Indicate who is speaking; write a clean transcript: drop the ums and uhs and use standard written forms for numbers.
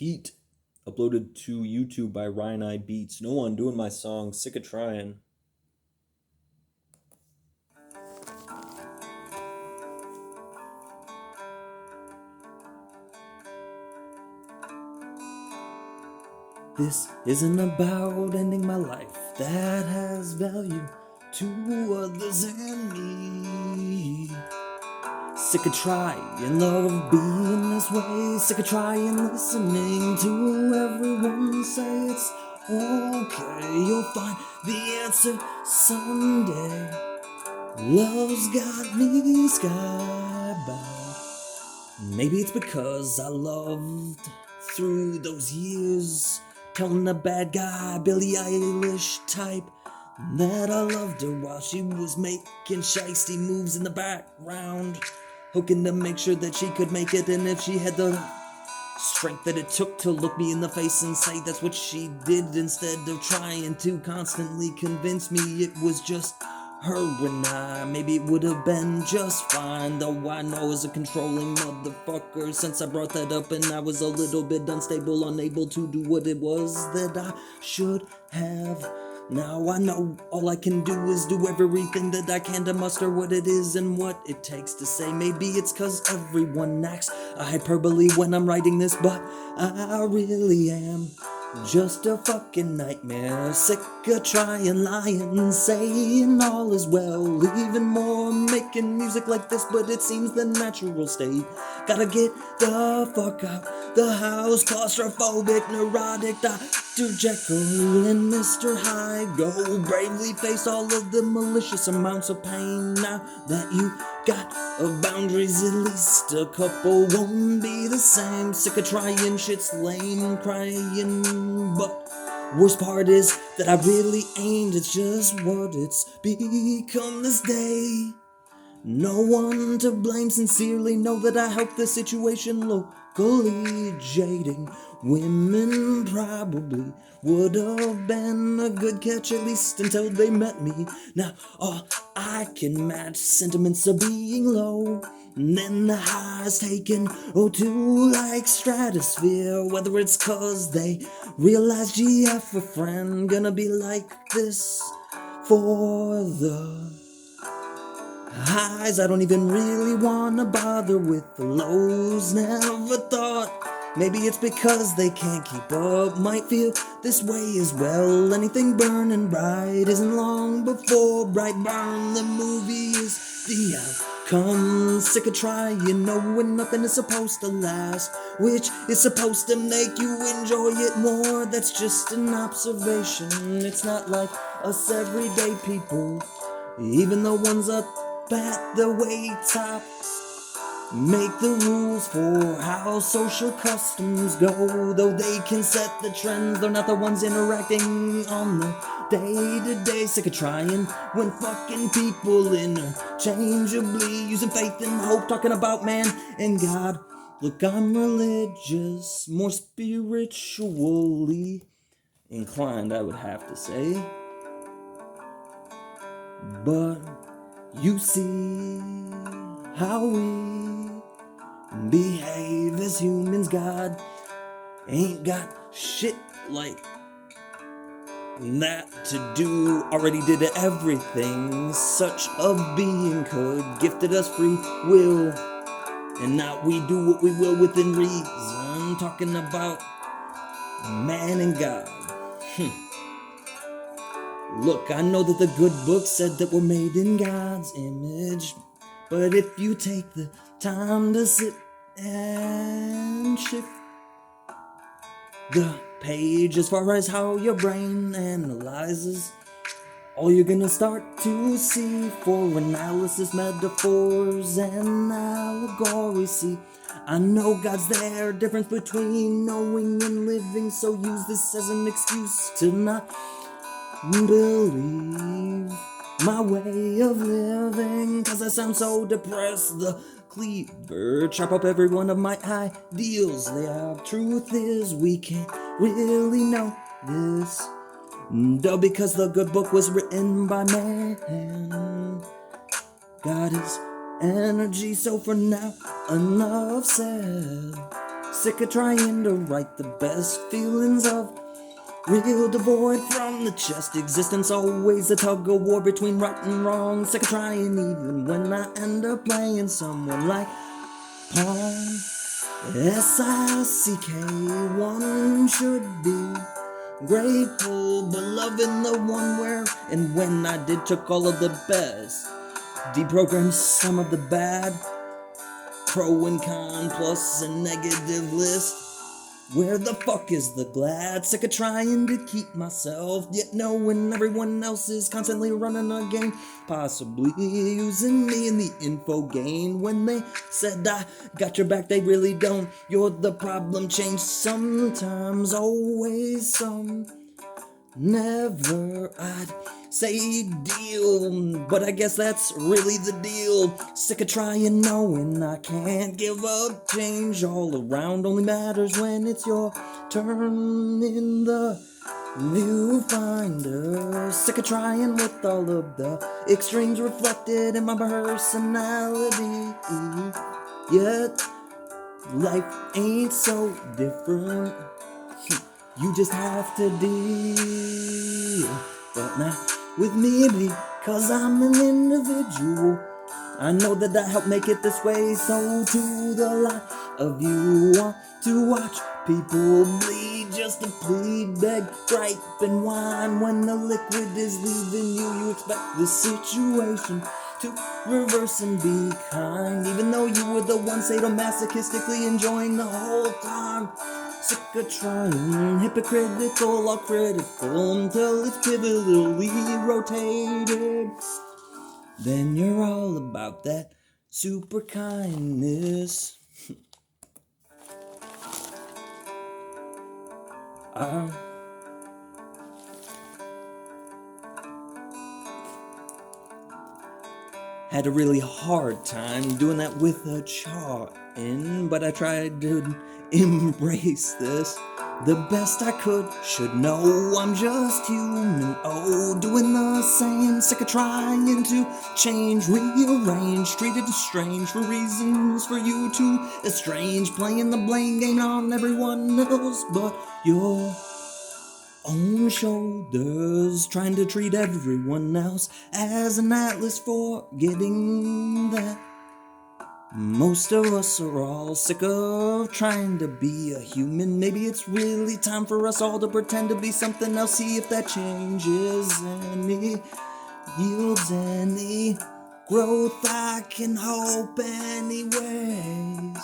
Speaker 1: Heat, uploaded to YouTube by Ryini Beats. No one doing my song, sick of trying. This isn't about ending my life that has value to others and me. Sick of trying, love being this way. Sick of trying, listening to everyone say it's okay. You'll find the answer someday. Love's got me skybound. Maybe it's because I loved through those years, telling the bad guy, Billie Eilish type, that I loved her while she was making shiesty moves in the background, hooking to make sure that she could make it. And if she had the strength that it took to look me in the face and say that's what she did, instead of trying to constantly convince me it was just her and I, maybe it would have been just fine. Though I know as a controlling motherfucker, since I brought that up and I was a little bit unstable, unable to do what it was that I should have. Now I know all I can do is do everything that I can to muster what it is and what it takes to say. Maybe it's cause everyone acts a hyperbole when I'm writing this, but I really am just a fucking nightmare. Sick of trying, lying, saying all is well. Even more making music like this, but it seems the natural state. Gotta get the fuck out the house, claustrophobic, neurotic, Dr. Jekyll and Mr. Hyde. Go bravely face all of the malicious amounts of pain. Now that you got boundaries, at least a couple won't be the same. Sick of trying, shit's lame, crying, but worst part is that I really ain't. It's just what it's become this day. No one to blame, sincerely know that I helped the situation locally. Jading women probably would have been a good catch, at least until they met me. Now all I can match sentiments of being low, and then the highs taken to like stratosphere. Whether it's cause they realize GF a friend gonna be like this for the highs. I don't even really wanna bother with the lows. Never thought maybe it's because they can't keep up. Might feel this way as well. Anything burning bright isn't long before bright burn. The movie is the outcome. Sick of trying, knowing nothing is supposed to last, which is supposed to make you enjoy it more. That's just an observation. It's not like us everyday people, even the ones up at the way top make the rules for how social customs go. Though they can set the trends, they're not the ones interacting on the day-to-day. Sick of trying when fucking people interchangeably using faith and hope, talking about man and God. Look, I'm religious, more spiritually inclined, I would have to say, but you see how we behave as humans. God ain't got shit like that to do. Already did everything such a being could. Gifted us free will, and now we do what we will within reason. Talking about man and God. Look, I know that the good book said that we're made in God's image, but if you take the time to sit and shift the page as far as how your brain analyzes, all you're gonna start to see for analysis, metaphors and allegories. See, I know God's there, difference between knowing and living, so use this as an excuse to not believe my way of living, cause I sound so depressed. The cleaver chop up every one of my ideals. The truth is we can't really know this, duh, because the good book was written by man. God is energy, so for now enough said. Sick of trying to write the best feelings of real devoid from the chest. Existence always a tug of war between right and wrong. Sick of trying even when I end up playing someone like Pawn. SICK, one should be grateful, but loving the one where and when I did took all of the best, deprogrammed some of the bad, pro and con plus a negative list. Where the fuck is the glad? Sick of trying to keep myself, yet knowing everyone else is constantly running a game, possibly using me in the info gain. When they said I got your back, they really don't. You're the problem, change sometimes, always some. Never I'd say deal, but I guess that's really the deal. Sick of trying, knowing I can't give up. Change all around only matters when it's your turn in the viewfinder. Sick of trying with all of the extremes reflected in my personality. Yet life ain't so different. You just have to deal, but not with me because I'm an individual. I know that I helped make it this way, so to the lot of you want to watch people bleed just to plead, beg, gripe, and whine. When the liquid is leaving you, you expect the situation to reverse and be kind, even though you were the one sadomasochistically enjoying the whole time. Sick of trying, hypocritical or critical until it's pivotally rotated. Then you're all about that super kindness. I had a really hard time doing that with a chart in, but I tried to embrace this the best I could. Should know I'm just human, oh, doing the same. Sick of trying to change, rearrange, treated as strange for reasons for you to estrange, playing the blame game on everyone else but your own shoulders, trying to treat everyone else as an atlas, forgetting that most of us are all sick of trying to be a human. Maybe it's really time for us all to pretend to be something else. See if that changes any, yields any growth. I can hope anyways.